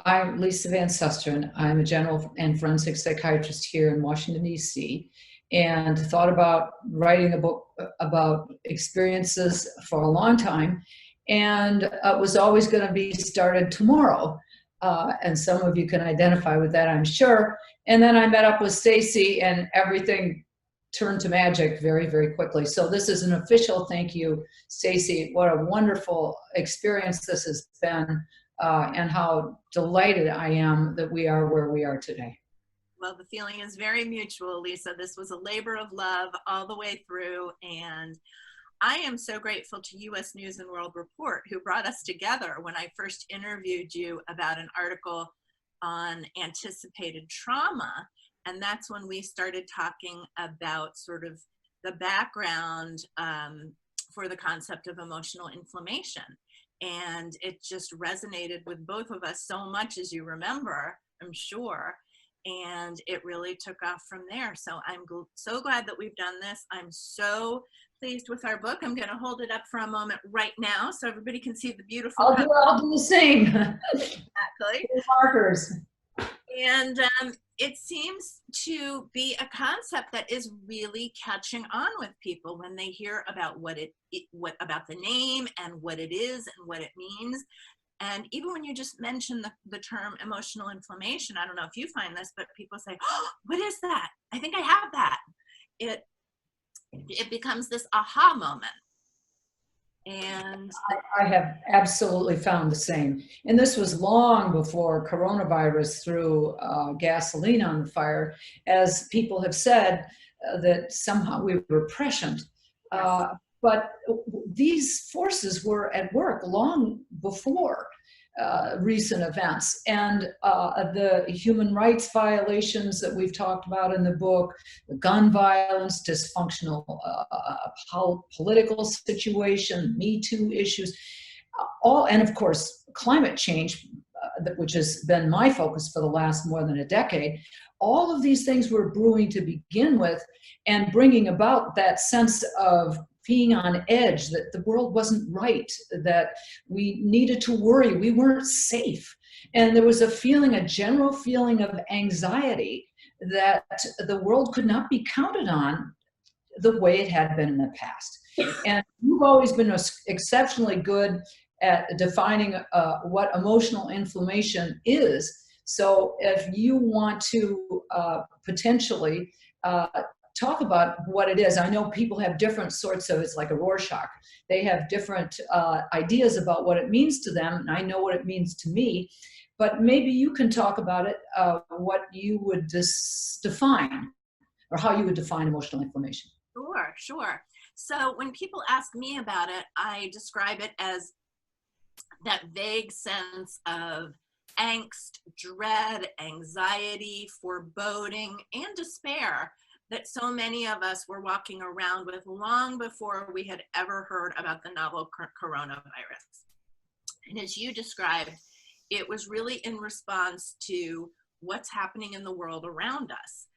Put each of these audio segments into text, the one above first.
I'm Lise Van Susteren. I'm a general and forensic psychiatrist here in Washington, D.C., and thought about writing a book about experiences for a long time, and it was always going to be started tomorrow. And some of you can identify with that, I'm sure. And then I met up with Stacey, and everything turned to magic very, very quickly. So this is an official thank you, Stacey. What a wonderful experience this has been, and how delighted I am that we are where we are today. Well, the feeling is very mutual, Lisa. This was a labor of love all the way through, and I am so grateful to U.S. News and World Report, who brought us together when I first interviewed you about an article on anticipated trauma. And that's when we started talking about sort of the background for the concept of emotional inflammation. And it just resonated with both of us so much, as you remember, I'm sure. And it really took off from there. So I'm so glad that we've done this. I'm so pleased with our book. I'm going to hold it up for a moment right now so everybody can see the beautiful I'll do the same. Exactly. Markers. And it seems to be a concept that is really catching on with people when they hear about what about the name and what it is and what it means. And even when you just mention the term emotional inflammation, I don't know if you find this, but people say, oh, what is that? I think I have that. It becomes this aha moment. And I have absolutely found the same. And this was long before coronavirus threw gasoline on the fire, as people have said that somehow we were prescient. But these forces were at work long before recent events, and the human rights violations that we've talked about in the book, the gun violence, dysfunctional political situation, Me Too issues, and of course climate change, which has been my focus for the last more than a decade. All of these things were brewing to begin with, and bringing about that sense of being on edge, that the world wasn't right, that we needed to worry, we weren't safe. And there was a general feeling of anxiety that the world could not be counted on the way it had been in the past. And you've always been exceptionally good at defining what emotional inflammation is. So if you want to potentially talk about what it is. I know people have different sorts of, it's like a Rorschach. They have different ideas about what it means to them, and I know what it means to me, but maybe you can talk about it, what you would define, or how you would define emotional inflammation. Sure. So when people ask me about it, I describe it as that vague sense of angst, dread, anxiety, foreboding, and despair that so many of us were walking around with long before we had ever heard about the novel coronavirus. And as you described, it was really in response to what's happening in the world around us.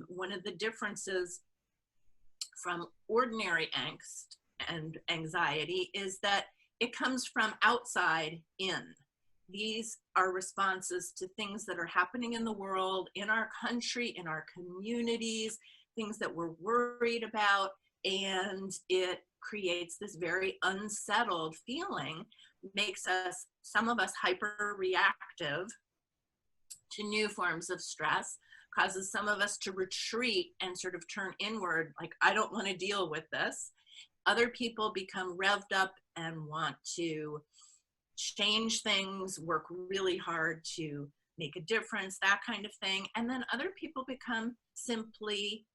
One of the differences from ordinary angst and anxiety is that it comes from outside in. These are responses to things that are happening in the world, in our country, in our communities, things that we're worried about, and it creates this very unsettled feeling, makes some of us hyper reactive to new forms of stress, causes some of us to retreat and sort of turn inward, like, I don't want to deal with this. Other people become revved up and want to change things, work really hard to make a difference, that kind of thing. And then other people become simply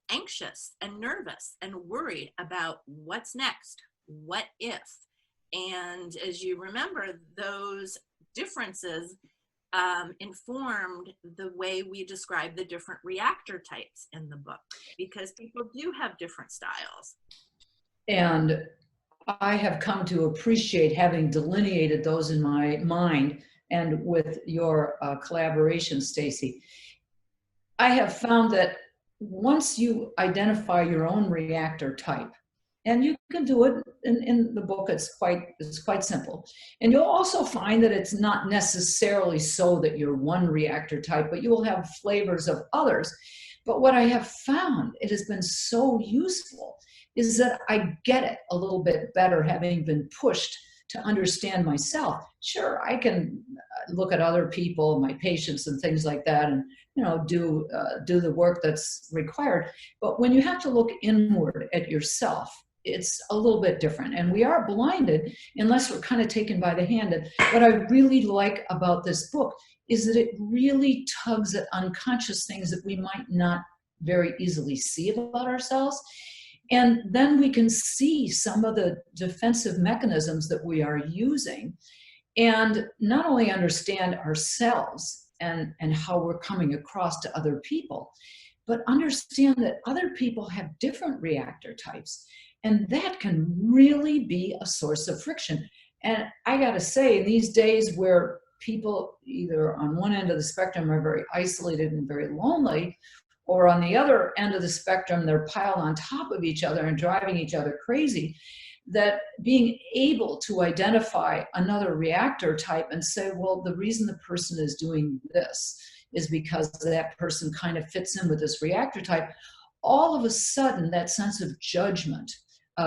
anxious and nervous and worried about what's next, what if. And as you remember, those differences informed the way we describe the different reactor types in the book, because people do have different styles. And I have come to appreciate having delineated those in my mind, and with your collaboration, Stacey. I have found that once you identify your own reactor type And you can do it in the book. It's quite simple. And you'll also find that it's not necessarily so that you're one reactor type, but you will have flavors of others. But what I have found, it has been so useful, is that I get it a little bit better having been pushed to understand myself. Sure, I can look at other people, my patients and things like that, and do the work that's required. But when you have to look inward at yourself, it's a little bit different. And we are blinded unless we're kind of taken by the hand. And what I really like about this book is that it really tugs at unconscious things that we might not very easily see about ourselves. And then we can see some of the defensive mechanisms that we are using, and not only understand ourselves and how we're coming across to other people, but understand that other people have different reactor types. And that can really be a source of friction. And I got to say, in these days where people either on one end of the spectrum are very isolated and very lonely, or on the other end of the spectrum, they're piled on top of each other and driving each other crazy, that being able to identify another reactor type and say, well, the reason the person is doing this is because that person kind of fits in with this reactor type, all of a sudden that sense of judgment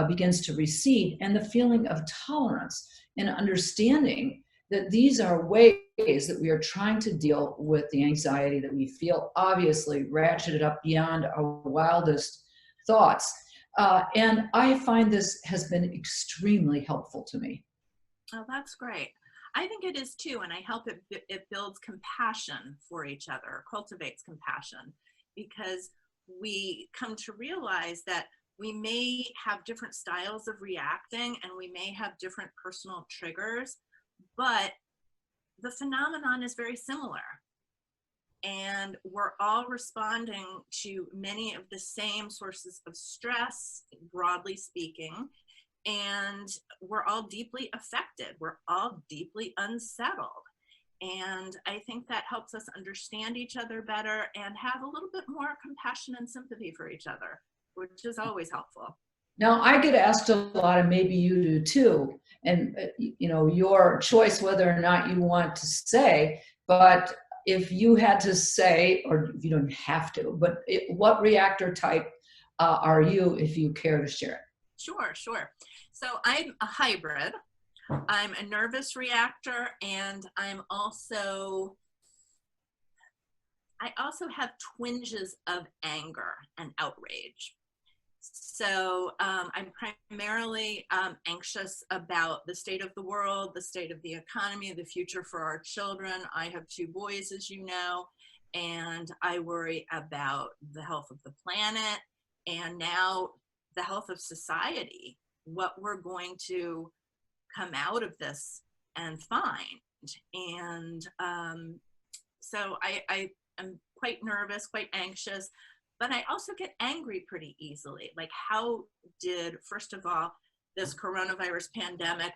begins to recede, and the feeling of tolerance and understanding that these are ways that we are trying to deal with the anxiety that we feel, obviously ratcheted up beyond our wildest thoughts. And I find this has been extremely helpful to me. Oh, that's great. I think it is too, and I hope it builds compassion for each other, cultivates compassion, because we come to realize that we may have different styles of reacting and we may have different personal triggers, but the phenomenon is very similar. And we're all responding to many of the same sources of stress, broadly speaking, and we're all deeply affected. We're all deeply unsettled. And I think that helps us understand each other better and have a little bit more compassion and sympathy for each other, which is always helpful. Now, I get asked a lot, and maybe you do too, and your choice whether or not you want to say, but if you had to say, or you don't have to, but what reactor type are you, if you care to share it? Sure. So I'm a hybrid. I'm a nervous reactor, and I also have twinges of anger and outrage. So I'm primarily anxious about the state of the world, the state of the economy, the future for our children. I have 2 boys, as you know, and I worry about the health of the planet and now the health of society, what we're going to come out of this and find. And so I am quite nervous, quite anxious. But I also get angry pretty easily. Like, how did, first of all, this coronavirus pandemic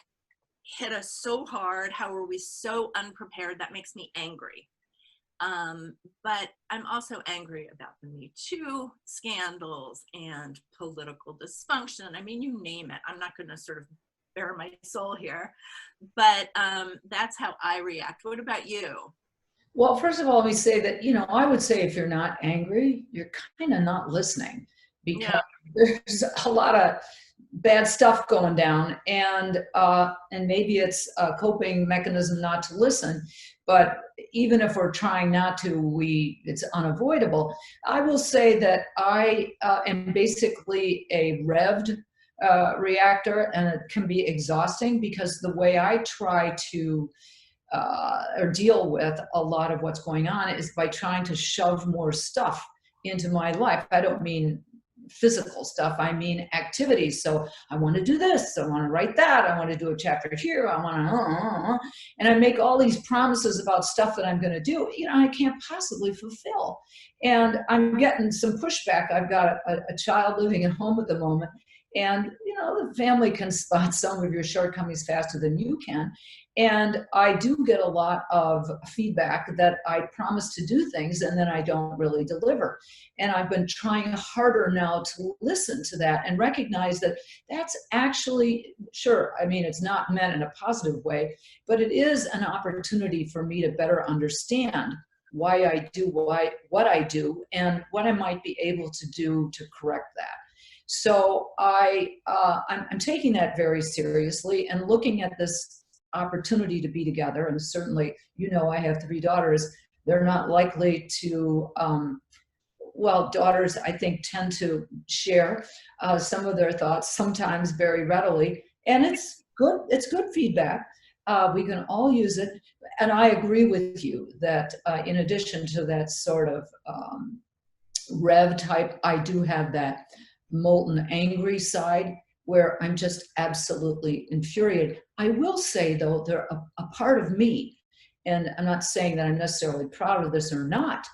hit us so hard? How were we so unprepared? That makes me angry. But I'm also angry about the Me Too scandals and political dysfunction. I mean, you name it. I'm not going to sort of bare my soul here. But that's how I react. What about you? Well, first of all, let me say that, I would say if you're not angry, you're kind of not listening, because there's a lot of bad stuff going down, and maybe it's a coping mechanism not to listen, but even if we're trying not to, it's unavoidable. I will say that I am basically a revved reactor, and it can be exhausting because the way I try to or deal with a lot of what's going on is by trying to shove more stuff into my life. I don't mean physical stuff, I mean activities. So I want to do this, I want to write that, I want to do a chapter here, I want to, and I make all these promises about stuff that I'm going to do, I can't possibly fulfill. And I'm getting some pushback. I've got a child living at home at the moment, And, the family can spot some of your shortcomings faster than you can. And I do get a lot of feedback that I promise to do things and then I don't really deliver. And I've been trying harder now to listen to that and recognize that that's actually, sure, I mean, it's not meant in a positive way, but it is an opportunity for me to better understand why I do what I do and what I might be able to do to correct that. So I'm taking that very seriously and looking at this opportunity to be together. And certainly, I have 3 daughters. They're not likely to, daughters, I think, tend to share some of their thoughts, sometimes very readily. And it's good feedback. We can all use it. And I agree with you that in addition to that sort of Rev type, I do have that molten angry side where I'm just absolutely infuriated. I will say, though, they're a part of me, and I'm not saying that I'm necessarily proud of this or not,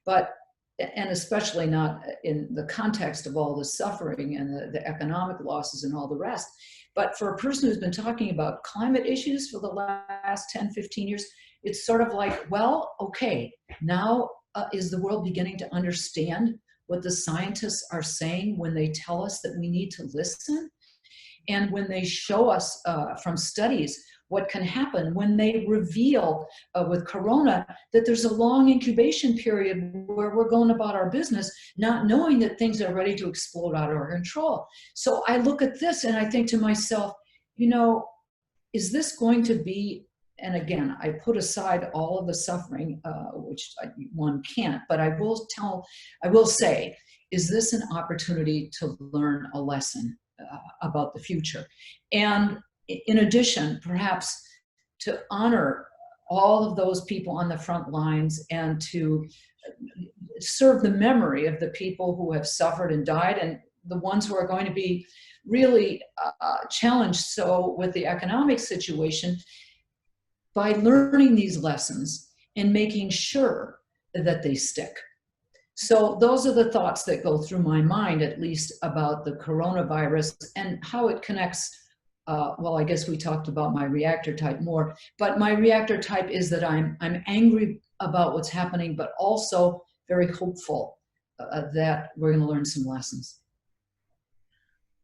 and especially not in the context of all the suffering and the economic losses and all the rest. But for a person who's been talking about climate issues for the last 10, 15 years, it's sort of like, well, okay, now is the world beginning to understand what the scientists are saying when they tell us that we need to listen? And when they show us from studies what can happen when they reveal with corona that there's a long incubation period where we're going about our business, not knowing that things are ready to explode out of our control. So I look at this and I think to myself, is this going to be, and again, I put aside all of the suffering, which one can't, but I will say, is this an opportunity to learn a lesson about the future? And in addition, perhaps to honor all of those people on the front lines and to serve the memory of the people who have suffered and died and the ones who are going to be really challenged so with the economic situation, by learning these lessons and making sure that they stick. So those are the thoughts that go through my mind, at least about the coronavirus and how it connects. I guess we talked about my reactor type more, but my reactor type is that I'm angry about what's happening, but also very hopeful that we're going to learn some lessons.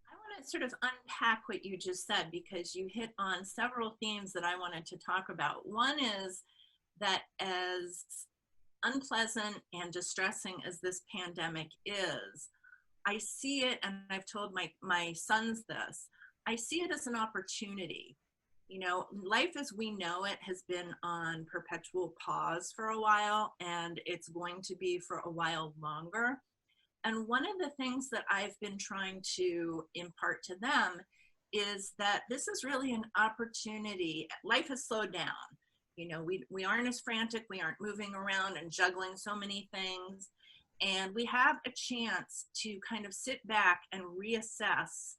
I want to sort of unpack what you just said, because you hit on several themes that I wanted to talk about. One is that as unpleasant and distressing as this pandemic is, I see it, and I've told my sons this, I see it as an opportunity. Life as we know it has been on perpetual pause for a while, and it's going to be for a while longer. And one of the things that I've been trying to impart to them is that this is really an opportunity. Life has slowed down. We aren't as frantic, we aren't moving around and juggling so many things. And we have a chance to kind of sit back and reassess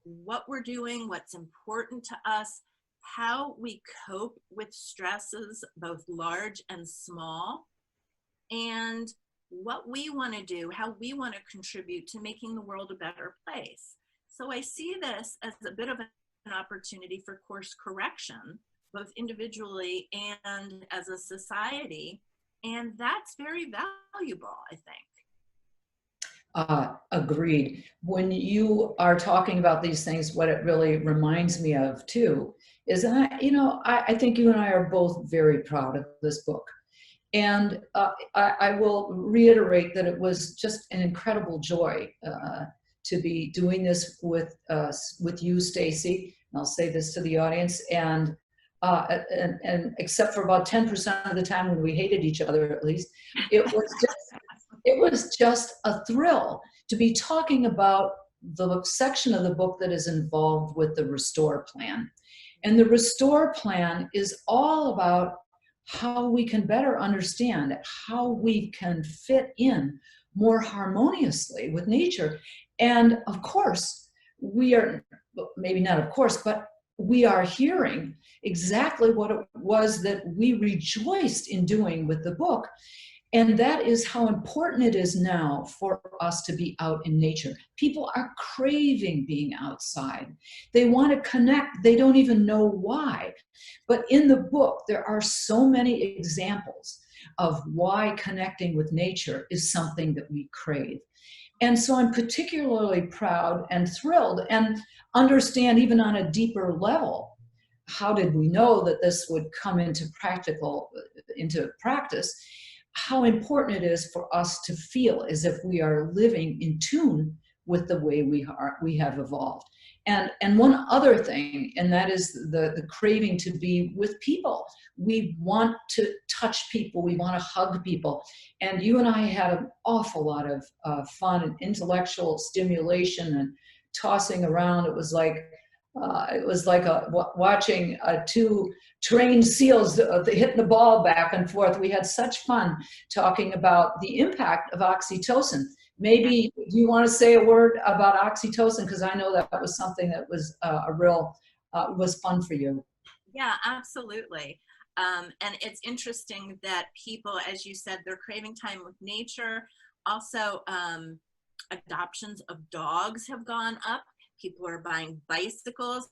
what we're doing, what's important to us, how we cope with stresses, both large and small, and what we want to do, how we want to contribute to making the world a better place. So I see this as a bit of an opportunity for course correction, both individually and as a society. And that's very valuable, I think. Agreed. When you are talking about these things, what it really reminds me of too is that, I think you and I are both very proud of this book. And I will reiterate that it was just an incredible joy to be doing this with you, Stacey. And I'll say this to the audience, and except for about 10% of the time when we hated each other, at least, it was just a thrill to be talking about the section of the book that is involved with the Restore Plan. And the Restore Plan is all about how we can better understand how we can fit in more harmoniously with nature. And of course, we are, maybe not of course, but we are hearing exactly what it was that we rejoiced in doing with the book. And that is how important it is now for us to be out in nature. People are craving being outside. They want to connect. They don't even know why. But in the book, there are so many examples of why connecting with nature is something that we crave. And so I'm particularly proud and thrilled and understand even on a deeper level, how did we know that this would come into practice, how important it is for us to feel as if we are living in tune with the way we have evolved. And one other thing, and that is the craving to be with people. We want to touch people. We want to hug people. And you and I had an awful lot of fun and intellectual stimulation and tossing around. It was like watching two trained seals hitting the ball back and forth. We had such fun talking about the impact of oxytocin. Maybe do you want to say a word about oxytocin? Because I know that was something that was was fun for you. Yeah, absolutely. And it's interesting that people, as you said, they're craving time with nature. Also, adoptions of dogs have gone up. People are buying bicycles.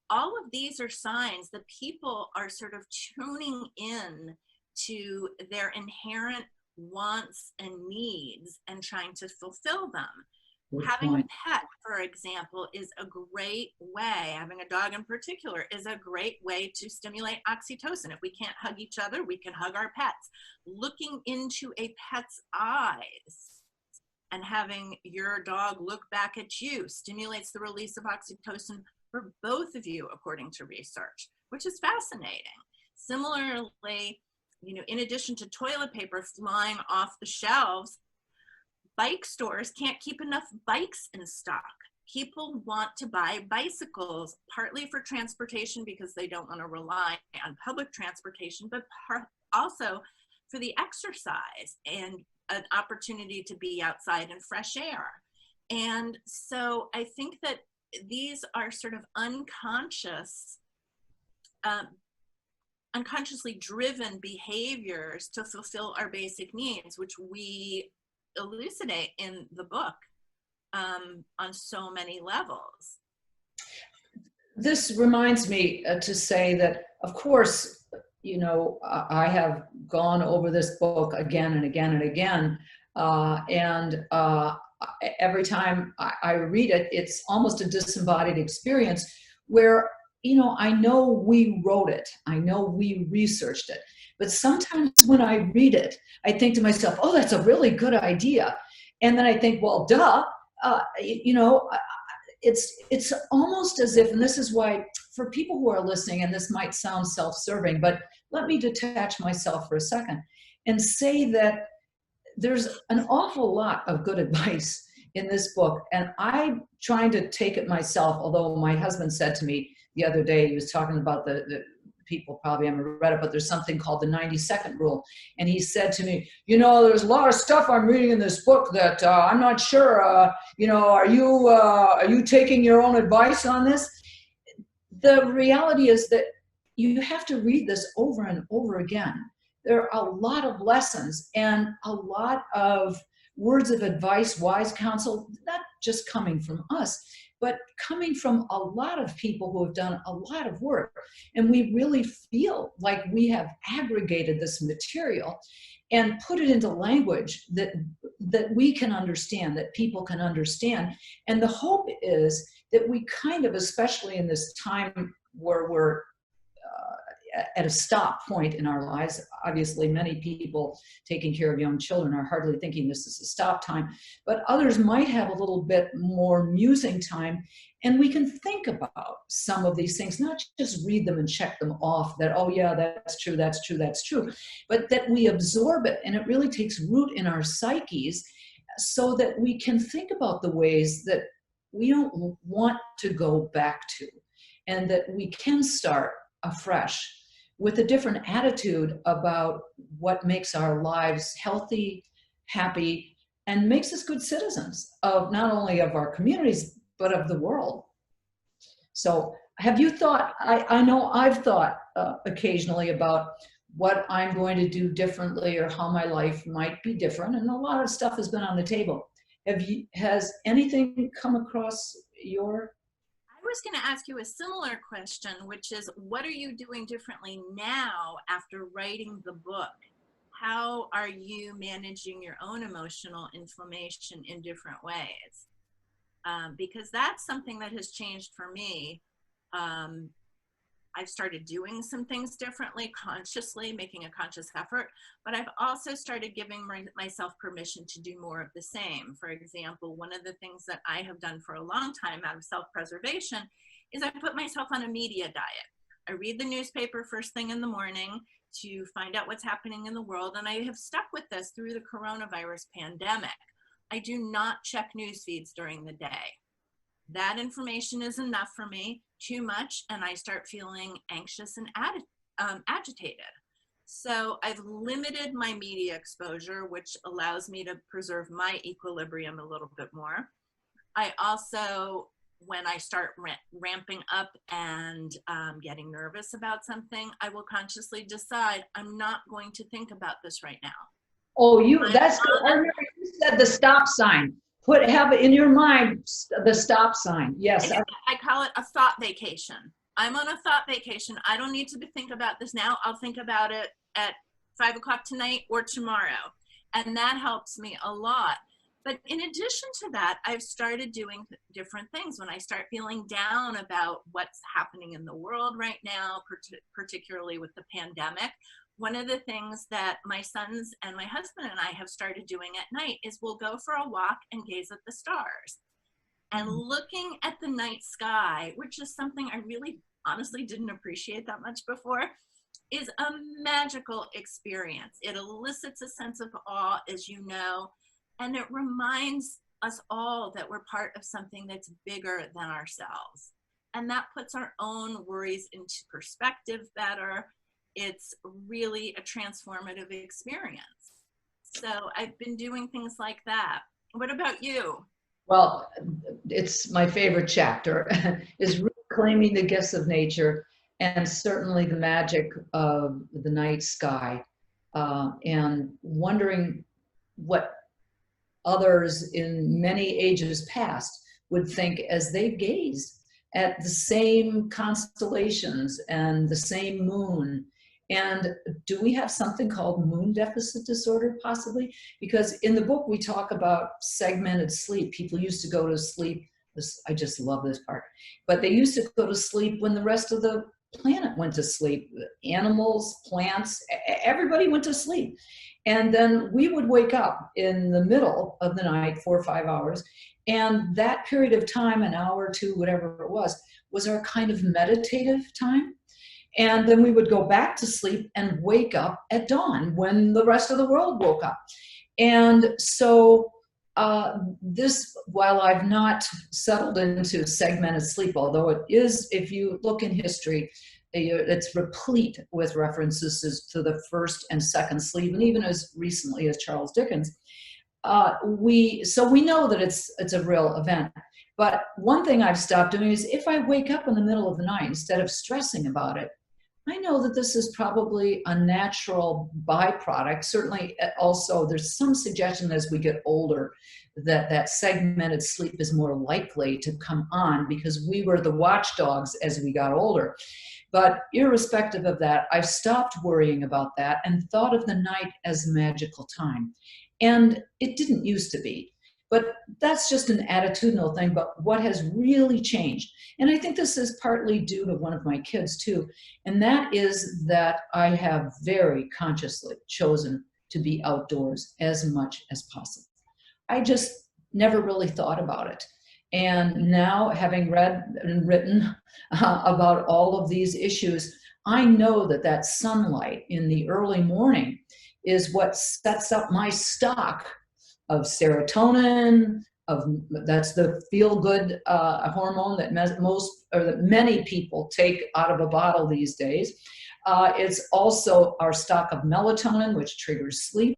All of these are signs that people are sort of tuning in to their inherent wants and needs and trying to fulfill them. Good Having point. a pet, for example, is a great way, having a dog in particular, is a great way to stimulate oxytocin. If we can't hug each other, we can hug our pets. Looking into a pet's eyes and having your dog look back at you stimulates the release of oxytocin for both of you, according to research, which is fascinating. Similarly, in addition to toilet paper flying off the shelves, bike stores can't keep enough bikes in stock. People want to buy bicycles, partly for transportation because they don't want to rely on public transportation, but also for the exercise and an opportunity to be outside in fresh air. And so I think that these are sort of unconsciously driven behaviors to fulfill our basic needs, which we elucidate in the book on so many levels. This reminds me to say that, of course, I have gone over this book again and again and again. Every time I read it, it's almost a disembodied experience where, I know we wrote it. I know we researched it. But sometimes when I read it, I think to myself, oh, that's a really good idea. And then I think, well, duh, it's almost as if, and this is why for people who are listening, and this might sound self-serving, but let me detach myself for a second and say that there's an awful lot of good advice in this book. And I'm trying to take it myself, although my husband said to me the other day, he was talking about the people probably haven't read it, but there's something called the 90-second rule. And he said to me, there's a lot of stuff I'm reading in this book that I'm not sure, are you taking your own advice on this? The reality is that you have to read this over and over again. There are a lot of lessons and a lot of words of advice, wise counsel, not just coming from us, but coming from a lot of people who have done a lot of work. And we really feel like we have aggregated this material and put it into language that we can understand, that people can understand. And the hope is that we kind of, especially in this time where we're at a stop point in our lives. Obviously, many people taking care of young children are hardly thinking this is a stop time, but others might have a little bit more musing time. And we can think about some of these things, not just read them and check them off that, oh yeah, that's true, that's true, that's true, but that we absorb it and it really takes root in our psyches so that we can think about the ways that we don't want to go back to and that we can start afresh with a different attitude about what makes our lives healthy, happy, and makes us good citizens of not only of our communities, but of the world. So have you thought, I know I've thought occasionally about what I'm going to do differently or how my life might be different. And a lot of stuff has been on the table. Has anything come across your? I was going to ask you a similar question, which is, what are you doing differently now after writing the book? How are you managing your own emotional inflammation in different ways? Because that's something that has changed for me. I've started doing some things differently, consciously, making a conscious effort, but I've also started giving myself permission to do more of the same. For example, one of the things that I have done for a long time out of self-preservation is I put myself on a media diet. I read the newspaper first thing in the morning to find out what's happening in the world, and I have stuck with this through the coronavirus pandemic. I do not check news feeds during the day. That information is enough for me, too much, and I start feeling anxious and agitated. So I've limited my media exposure, which allows me to preserve my equilibrium a little bit more. I also, when I start ramping up and getting nervous about something, I will consciously decide I'm not going to think about this right now. Oh, that's good. I remember you said the stop sign. Have in your mind the stop sign. Yes. I call it a thought vacation. I'm on a thought vacation. I don't need to think about this now. I'll think about it at 5 o'clock tonight or tomorrow. And that helps me a lot. But in addition to that, I've started doing different things. When I start feeling down about what's happening in the world right now, particularly with the pandemic, one of the things that my sons and my husband and I have started doing at night is we'll go for a walk and gaze at the stars. And looking at the night sky, which is something I really honestly didn't appreciate that much before, is a magical experience. It elicits a sense of awe, as you know, and it reminds us all that we're part of something that's bigger than ourselves. And that puts our own worries into perspective better. It's really a transformative experience. So I've been doing things like that. What about you? Well, it's my favorite chapter is reclaiming the gifts of nature and certainly the magic of the night sky, and wondering what others in many ages past would think as they gaze at the same constellations and the same moon. And do we have something called moon deficit disorder, possibly? Because in the book, we talk about segmented sleep. People used to go to sleep. I just love this part. But they used to go to sleep when the rest of the planet went to sleep. Animals, plants, everybody went to sleep. And then we would wake up in the middle of the night, 4 or 5 hours. And that period of time, an hour or two, whatever it was our kind of meditative time. And then we would go back to sleep and wake up at dawn when the rest of the world woke up. And so this, while I've not settled into segmented sleep, although it is, if you look in history, it's replete with references to the first and second sleep, and even as recently as Charles Dickens. We know that it's a real event. But one thing I've stopped doing is if I wake up in the middle of the night, instead of stressing about it, I know that this is probably a natural byproduct. Certainly also there's some suggestion as we get older that segmented sleep is more likely to come on because we were the watchdogs as we got older. But irrespective of that, I've stopped worrying about that and thought of the night as magical time. And it didn't used to be. But that's just an attitudinal thing, but what has really changed, and I think this is partly due to one of my kids too, and that is that I have very consciously chosen to be outdoors as much as possible. I just never really thought about it. And now, having read and written about all of these issues, I know that sunlight in the early morning is what sets up my stock of serotonin, that's the feel-good hormone that many people take out of a bottle these days. It's also our stock of melatonin, which triggers sleep.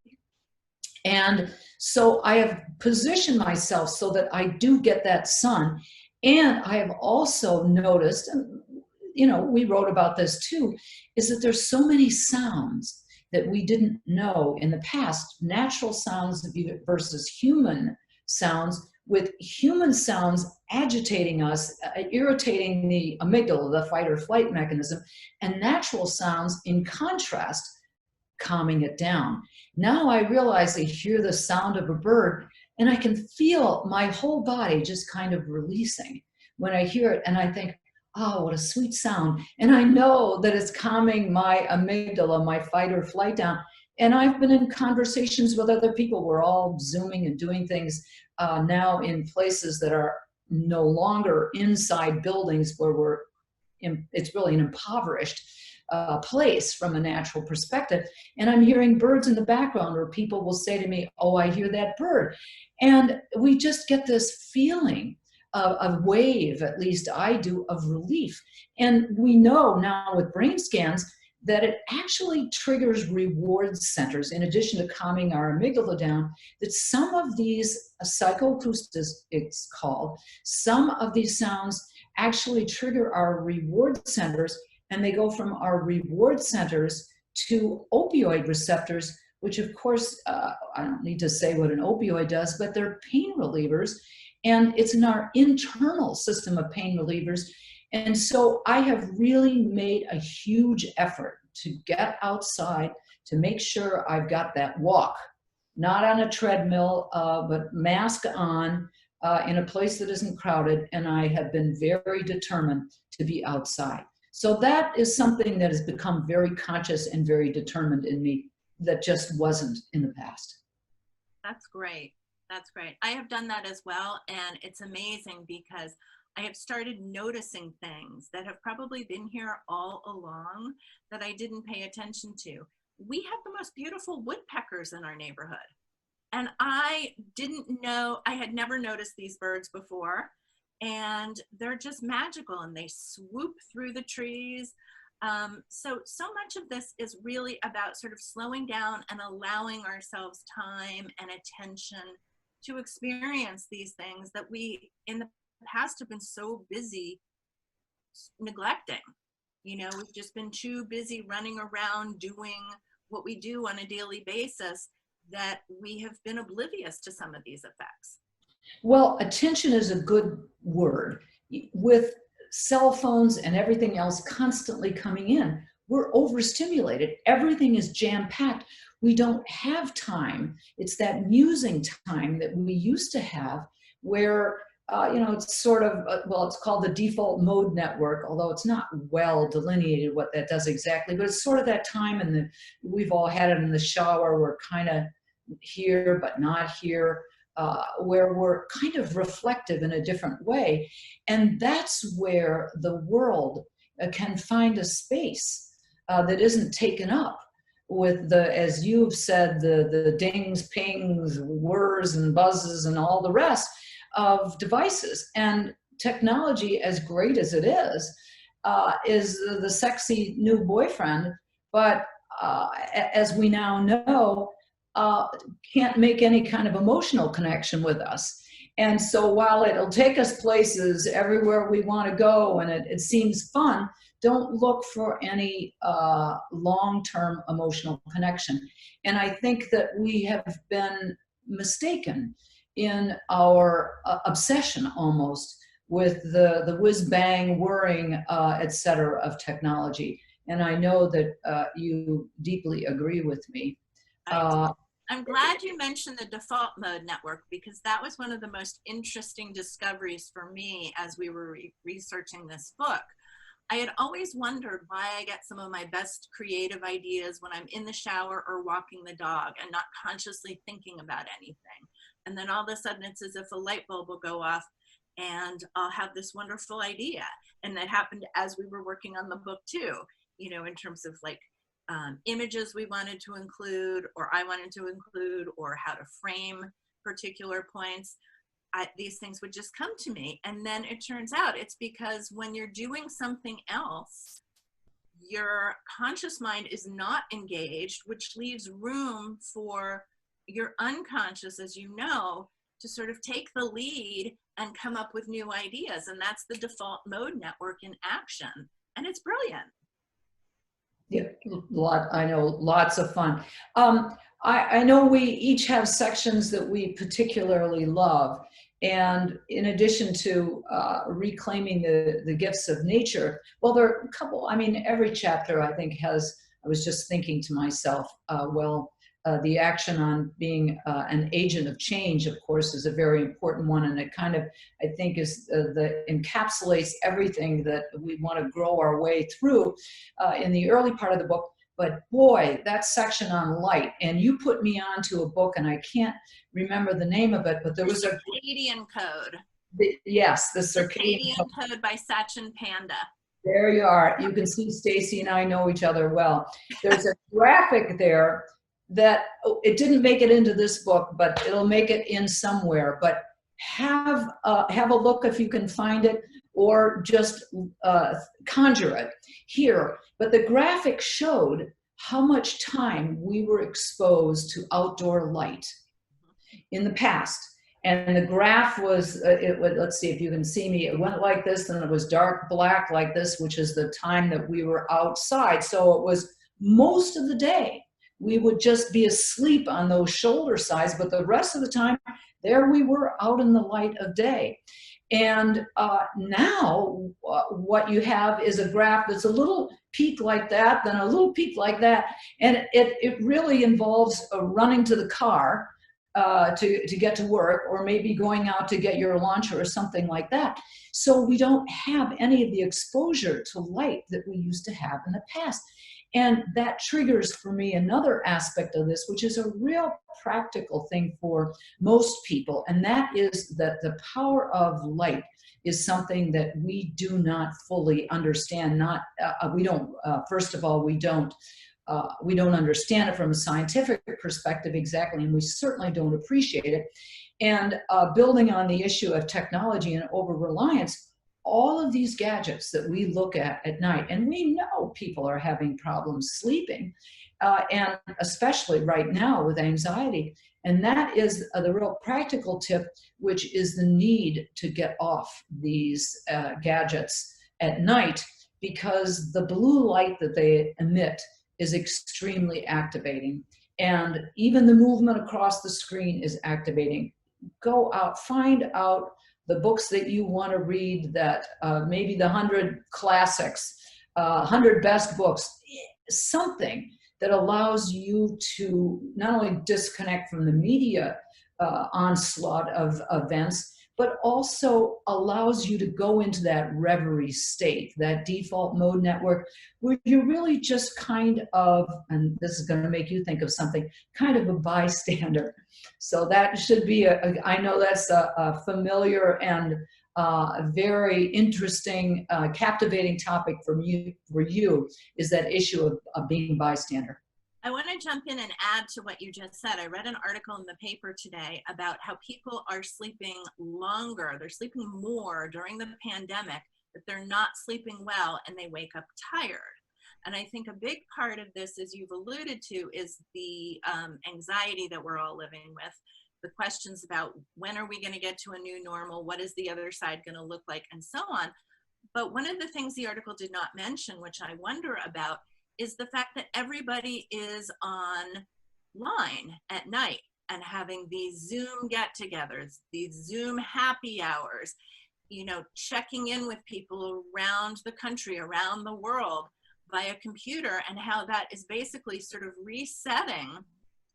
And so I have positioned myself so that I do get that sun. And I have also noticed, and we wrote about this too, is that there's so many sounds that we didn't know in the past, natural sounds versus human sounds, with human sounds agitating us, irritating the amygdala, the fight or flight mechanism, and natural sounds, in contrast, calming it down. Now I realize I hear the sound of a bird and I can feel my whole body just kind of releasing when I hear it. And I think, oh, what a sweet sound. And I know that it's calming my amygdala, my fight or flight down. And I've been in conversations with other people. We're all Zooming and doing things now in places that are no longer inside buildings where it's really an impoverished place from a natural perspective. And I'm hearing birds in the background, or people will say to me, oh, I hear that bird. And we just get this feeling of a wave, at least I do, of relief. And we know now with brain scans that it actually triggers reward centers, in addition to calming our amygdala down, that some of these psychoacoustics, it's called, some of these sounds actually trigger our reward centers, and they go from our reward centers to opioid receptors, which of course, I don't need to say what an opioid does, but they're pain relievers, and it's in our internal system of pain relievers. And so I have really made a huge effort to get outside, to make sure I've got that walk, not on a treadmill, but mask on, in a place that isn't crowded. And I have been very determined to be outside. So that is something that has become very conscious and very determined in me that just wasn't in the past. That's great. That's great. I have done that as well. And it's amazing because I have started noticing things that have probably been here all along that I didn't pay attention to. We have the most beautiful woodpeckers in our neighborhood. And I didn't know, I had never noticed these birds before. And they're just magical, and they swoop through the trees. So much of this is really about sort of slowing down and allowing ourselves time and attention to experience these things that we in the past have been so busy neglecting. We've just been too busy running around doing what we do on a daily basis that we have been oblivious to some of these effects. Well, attention is a good word. With cell phones and everything else constantly coming in, we're overstimulated. Everything is jam-packed. We don't have time. It's that musing time that we used to have where, it's sort of, it's called the default mode network, although it's not well delineated what that does exactly, but it's sort of that time, and we've all had it in the shower. We're kind of here, but not here. Where we're kind of reflective in a different way. And that's where the world can find a space that isn't taken up with as you've said, the dings, pings, whirs and buzzes and all the rest of devices. And technology, as great as it is the sexy new boyfriend, but as we now know, can't make any kind of emotional connection with us. And so while it'll take us places everywhere we want to go and it seems fun, don't look for any long-term emotional connection. And I think that we have been mistaken in our obsession almost with the whiz-bang, whirring, et cetera, of technology. And I know that you deeply agree with me. I'm glad you mentioned the default mode network, because that was one of the most interesting discoveries for me as we were researching this book. I had always wondered why I get some of my best creative ideas when I'm in the shower or walking the dog and not consciously thinking about anything. And then all of a sudden it's as if a light bulb will go off and I'll have this wonderful idea. And that happened as we were working on the book too, in terms of like images we wanted to include, or I wanted to include, or how to frame particular points. These things would just come to me. And then it turns out it's because when you're doing something else, your conscious mind is not engaged, which leaves room for your unconscious, as you know, to sort of take the lead and come up with new ideas. And that's the default mode network in action. and it's brilliant. Yeah, I know, lots of fun. I know we each have sections that we particularly love. And in addition to reclaiming the gifts of nature, well, there are a couple, I mean, every chapter I think has, I was just thinking to myself, the action on being an agent of change, of course, is a very important one. And it kind of, I think, is encapsulates everything that we want to grow our way through in the early part of the book. But boy, that section on light, and you put me onto a book, and I can't remember the name of it, but there was a Circadian Code. Yes, the Circadian Code by Sachin Panda. There you are. You can see Stacey and I know each other well. There's a graphic there that it didn't make it into this book, but it'll make it in somewhere. But have a look if you can find it, or just conjure it here. But the graphic showed how much time we were exposed to outdoor light in the past. And the graph was, let's see if you can see me, it went like this, and it was dark black like this, which is the time that we were outside. So it was most of the day, we would just be asleep on those shoulder sides, but the rest of the time, there we were out in the light of day. And now what you have is a graph that's a little peak like that, then a little peak like that. And it really involves running to the car to get to work, or maybe going out to get your lunch or something like that. So we don't have any of the exposure to light that we used to have in the past. And that triggers for me another aspect of this, which is a real practical thing for most people. And that is that the power of light is something that we do not fully understand. First of all, we don't understand it from a scientific perspective exactly, and we certainly don't appreciate it. And building on the issue of technology and over-reliance, all of these gadgets that we look at night, and we know people are having problems sleeping, and especially right now with anxiety. And that is the real practical tip, which is the need to get off these gadgets at night, because the blue light that they emit is extremely activating. And even the movement across the screen is activating. Go out, find out the books that you want to read, that maybe the 100 classics, 100 best books, something that allows you to not only disconnect from the media onslaught of events, but also allows you to go into that reverie state, that default mode network, where you're really just kind of, and this is going to make you think of something, kind of a bystander. So that should be I know that's a familiar and very interesting, captivating topic for you, is that issue of being bystander. I want to jump in and add to what you just said. I read an article in the paper today about how people are sleeping longer. They're sleeping more during the pandemic, but they're not sleeping well, and they wake up tired. And I think a big part of this, as you've alluded to, is the anxiety that we're all living with. The questions about when are we going to get to a new normal? What is the other side going to look like? And so on. But one of the things the article did not mention, which I wonder about, is the fact that everybody is online at night and having these Zoom get-togethers, these Zoom happy hours, you know, checking in with people around the country, around the world via computer, and how that is basically sort of resetting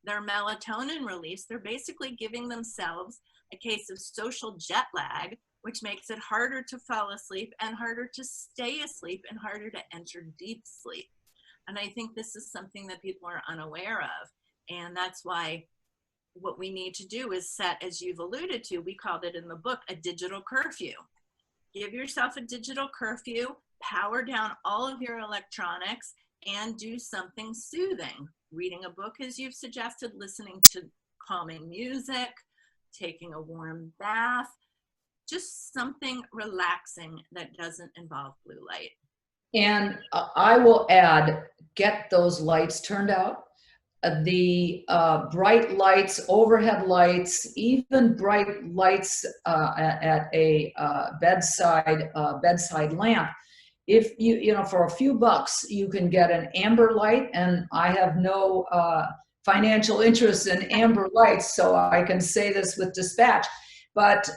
their melatonin release. They're basically giving themselves a case of social jet lag, which makes it harder to fall asleep and harder to stay asleep and harder to enter deep sleep. And I think this is something that people are unaware of. And that's why what we need to do is set, as you've alluded to, we called it in the book, a digital curfew. Give yourself a digital curfew, power down all of your electronics, and do something soothing. Reading a book, as you've suggested, listening to calming music, taking a warm bath, just something relaxing that doesn't involve blue light. And I will add, get those lights turned out. The bright lights, overhead lights, even bright lights at a bedside lamp if you know, for a few bucks, you can get an amber light, and I have no financial interest in amber lights, so I can say this with dispatch, but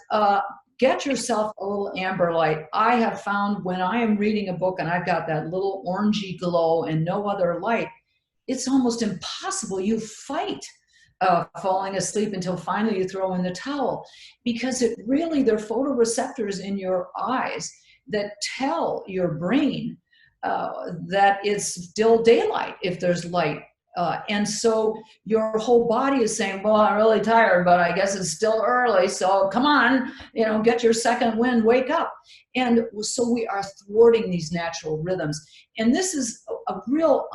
get yourself a little amber light. I have found when I am reading a book and I've got that little orangey glow and no other light, it's almost impossible. You fight falling asleep until finally you throw in the towel, because it really, they're photoreceptors in your eyes that tell your brain that it's still daylight if there's light. And so your whole body is saying, well, I'm really tired, but I guess it's still early. So come on, you know, get your second wind, wake up. And so we are thwarting these natural rhythms. And this is a real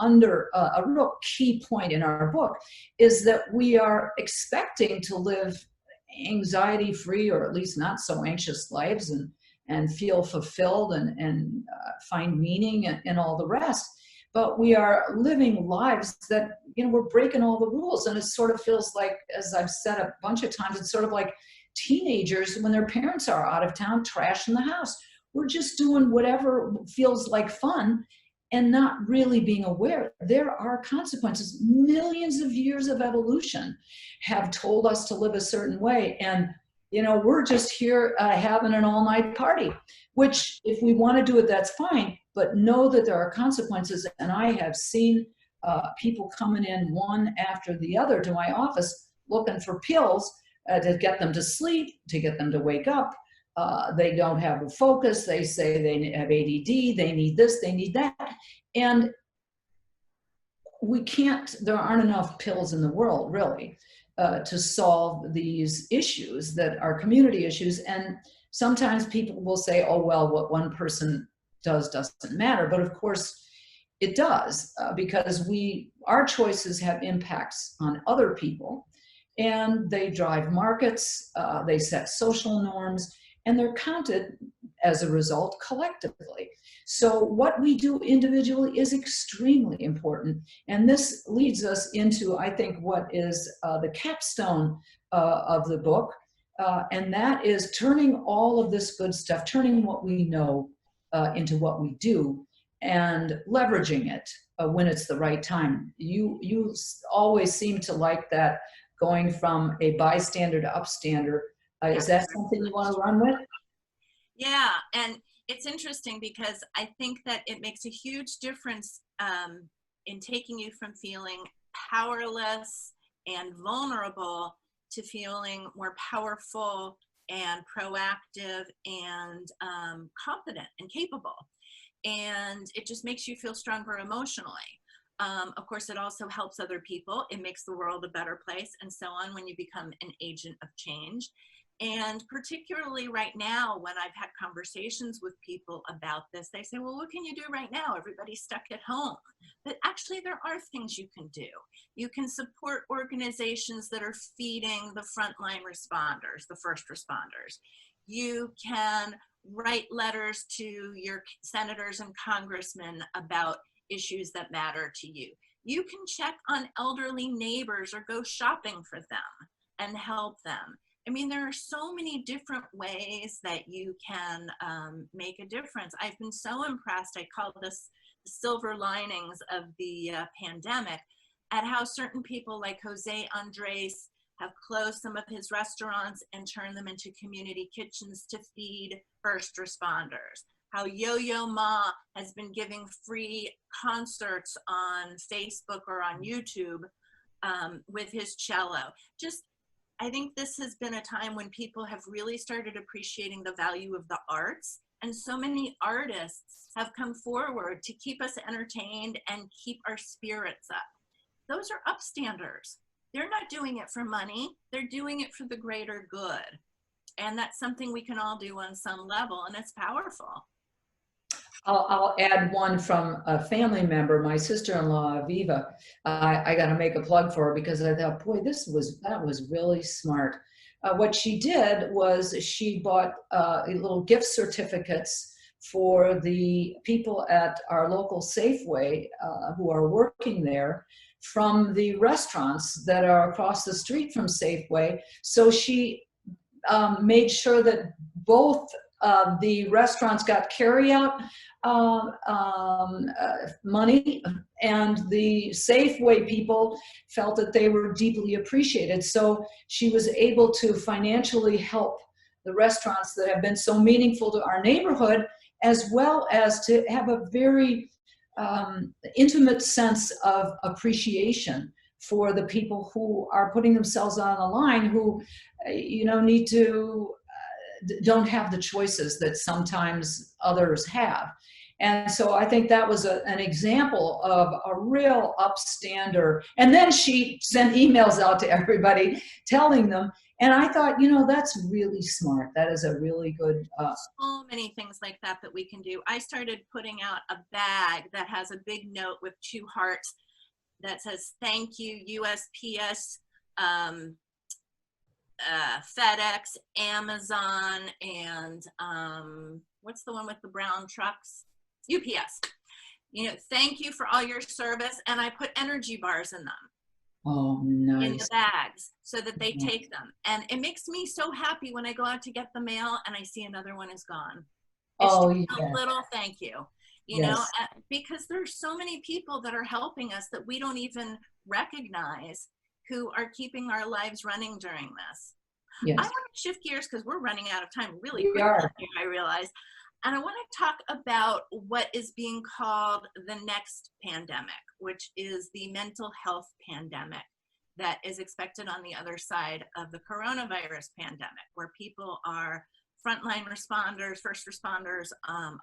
key point in our book, is that we are expecting to live anxiety-free, or at least not so anxious lives, and feel fulfilled and find meaning and all the rest. But we are living lives that, you know, we're breaking all the rules. And it sort of feels like, as I've said a bunch of times, it's sort of like teenagers when their parents are out of town, trashing the house. We're just doing whatever feels like fun and not really being aware. There are consequences. Millions of years of evolution have told us to live a certain way. And, you know, we're just here having an all-night party, which if we want to do it, that's fine. But know that there are consequences. And I have seen people coming in one after the other to my office looking for pills to get them to sleep, to get them to wake up. They don't have a focus. They say they have ADD. They need this, they need that. And we can't, there aren't enough pills in the world, really, to solve these issues that are community issues. And sometimes people will say, oh, well, what one person does doesn't matter. But of course it does, because our choices have impacts on other people, and they drive markets, they set social norms, and they're counted as a result collectively. So what we do individually is extremely important. And this leads us into, I think, what is the capstone of the book. And that is turning all of this good stuff, turning what we know into what we do, and leveraging it when it's the right time. You always seem to like that, going from a bystander to upstander. Is that something you want to run with? Yeah, and it's interesting because I think that it makes a huge difference in taking you from feeling powerless and vulnerable to feeling more powerful and proactive and competent and capable. And it just makes you feel stronger emotionally. Of course, it also helps other people. It makes the world a better place, and so on, when you become an agent of change. And particularly right now, when I've had conversations with people about this, they say, well, what can you do right now? Everybody's stuck at home. But actually, there are things you can do. You can support organizations that are feeding the frontline responders, the first responders. You can write letters to your senators and congressmen about issues that matter to you. You can check on elderly neighbors or go shopping for them and help them. I mean, there are so many different ways that you can make a difference. I've been so impressed, I call this the silver linings of the pandemic, at how certain people like Jose Andres have closed some of his restaurants and turned them into community kitchens to feed first responders. How Yo-Yo Ma has been giving free concerts on Facebook or on YouTube with his cello. I think this has been a time when people have really started appreciating the value of the arts, and so many artists have come forward to keep us entertained and keep our spirits up. Those are upstanders. They're not doing it for money. They're doing it for the greater good. And that's something we can all do on some level, and it's powerful. I'll add one from a family member, my sister-in-law, Aviva. I got to make a plug for her because I thought, boy, that was really smart. What she did was she bought little gift certificates for the people at our local Safeway who are working there from the restaurants that are across the street from Safeway. So she made sure that both The restaurants got carry-out money, and the Safeway people felt that they were deeply appreciated. So she was able to financially help the restaurants that have been so meaningful to our neighborhood, as well as to have a very intimate sense of appreciation for the people who are putting themselves on the line, who, need to, don't have the choices that sometimes others have. And so I think that was an example of a real upstander. And then she sent emails out to everybody telling them. And I thought, that's really smart. That is a really good. So many things like that we can do. I started putting out a bag that has a big note with 2 hearts that says, thank you, USPS, FedEx, Amazon, and what's the one with the brown trucks? UPS. Thank you for all your service. And I put energy bars in them. Oh, nice. In the bags so that they take them. And it makes me so happy when I go out to get the mail and I see another one is gone. It's just a little thank you, because there's so many people that are helping us that we don't even recognize, who are keeping our lives running during this. Yes. I want to shift gears because we're running out of time really quickly, I realize. And I want to talk about what is being called the next pandemic, which is the mental health pandemic that is expected on the other side of the coronavirus pandemic, where people are frontline responders, first responders.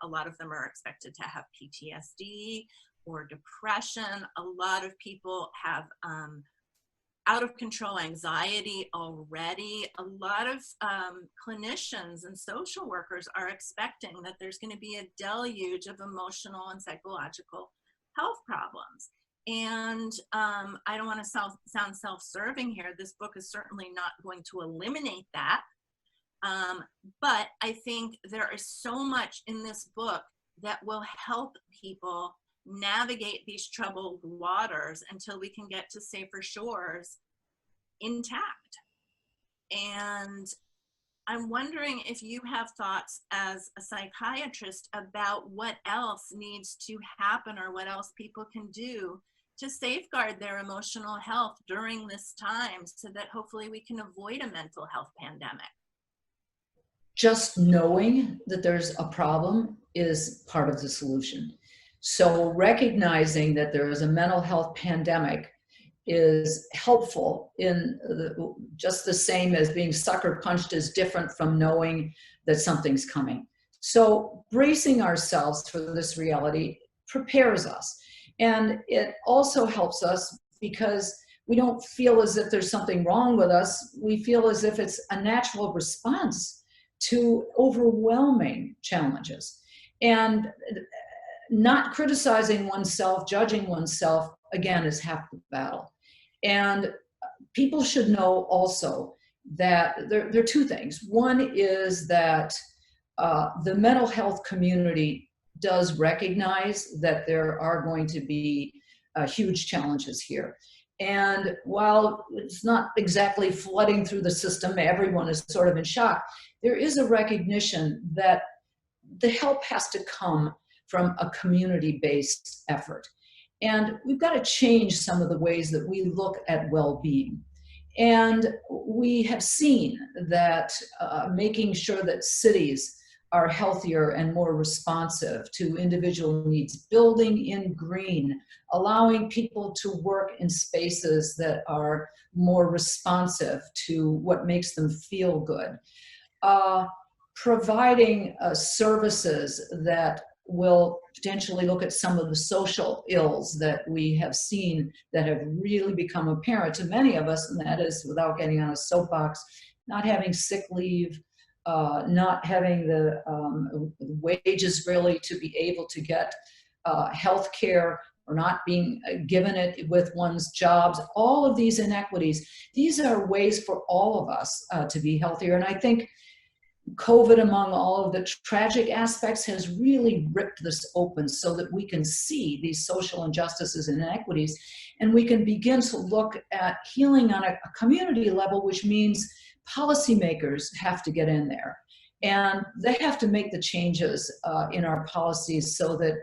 A lot of them are expected to have PTSD or depression. A lot of people have out of control anxiety already. A lot of clinicians and social workers are expecting that there's going to be a deluge of emotional and psychological health problems. And I don't want to sound self-serving here. This book is certainly not going to eliminate that. But I think there is so much in this book that will help people navigate these troubled waters until we can get to safer shores intact. And I'm wondering if you have thoughts as a psychiatrist about what else needs to happen or what else people can do to safeguard their emotional health during this time so that hopefully we can avoid a mental health pandemic. Just knowing that there's a problem is part of the solution. So recognizing that there is a mental health pandemic is helpful in just the same as being sucker punched is different from knowing that something's coming. So bracing ourselves for this reality prepares us. And it also helps us because we don't feel as if there's something wrong with us. We feel as if it's a natural response to overwhelming challenges. And not criticizing oneself, judging oneself, again, is half the battle. And people should know also that there are 2 things. One is that the mental health community does recognize that there are going to be huge challenges here. And while it's not exactly flooding through the system, everyone is sort of in shock, there is a recognition that the help has to come from a community-based effort. And we've got to change some of the ways that we look at well-being. And we have seen that making sure that cities are healthier and more responsive to individual needs, building in green, allowing people to work in spaces that are more responsive to what makes them feel good, providing services that will potentially look at some of the social ills that we have seen that have really become apparent to many of us, and that is, without getting on a soapbox, not having sick leave, not having the wages really to be able to get health care, or not being given it with one's jobs. All of these inequities, these are ways for all of us to be healthier. And I think COVID, among all of the tragic aspects, has really ripped this open so that we can see these social injustices and inequities, and we can begin to look at healing on a community level, which means policymakers have to get in there. And they have to make the changes in our policies so that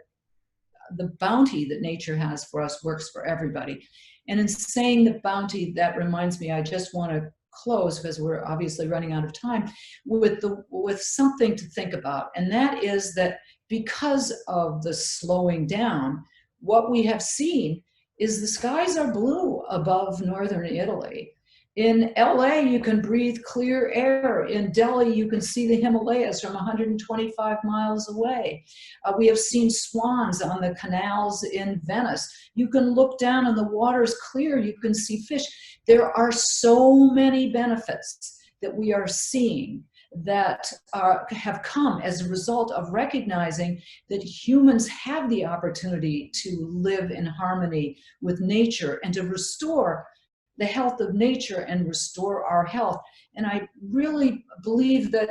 the bounty that nature has for us works for everybody. And in saying the bounty, that reminds me, I just want to close, because we're obviously running out of time, with something to think about. And that is that because of the slowing down, what we have seen is the skies are blue above northern Italy. In LA, you can breathe clear air. In Delhi, you can see the Himalayas from 125 miles away. We have seen swans on the canals in Venice. You can look down and the water's clear. You can see fish. There are so many benefits that we are seeing that have come as a result of recognizing that humans have the opportunity to live in harmony with nature and to restore the health of nature and restore our health. And I really believe that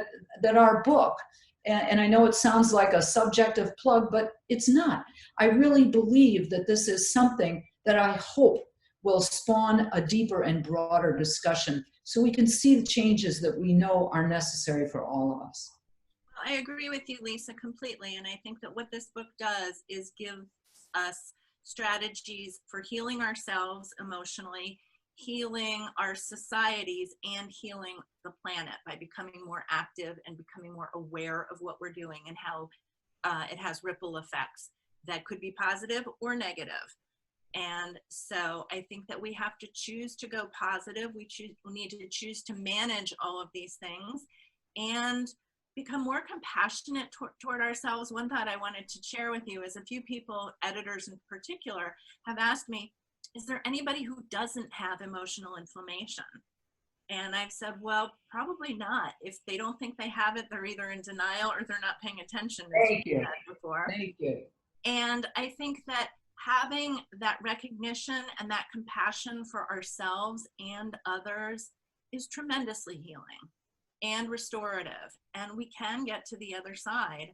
our book, and I know it sounds like a subjective plug, but it's not. I really believe that this is something that I hope will spawn a deeper and broader discussion so we can see the changes that we know are necessary for all of us. I agree with you, Lisa, completely. And I think that what this book does is give us strategies for healing ourselves emotionally, healing our societies, and healing the planet by becoming more active and becoming more aware of what we're doing and how it has ripple effects that could be positive or negative. And so I think that we have to choose to go positive. We need to choose to manage all of these things and become more compassionate toward ourselves. One thought I wanted to share with you is a few people, editors in particular, have asked me, is there anybody who doesn't have emotional inflammation? And I've said, well, probably not. If they don't think they have it, they're either in denial or they're not paying attention. Thank you. Thank you. And I think that having that recognition and that compassion for ourselves and others is tremendously healing and restorative. And we can get to the other side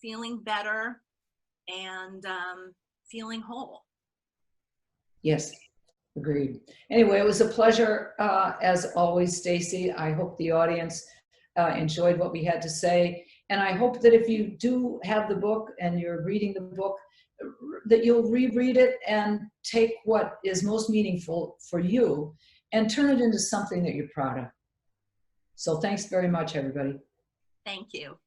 feeling better and feeling whole. Yes, agreed. Anyway, it was a pleasure, as always, Stacey. I hope the audience enjoyed what we had to say. And I hope that if you do have the book and you're reading the book, that you'll reread it and take what is most meaningful for you and turn it into something that you're proud of. So thanks very much, everybody. Thank you.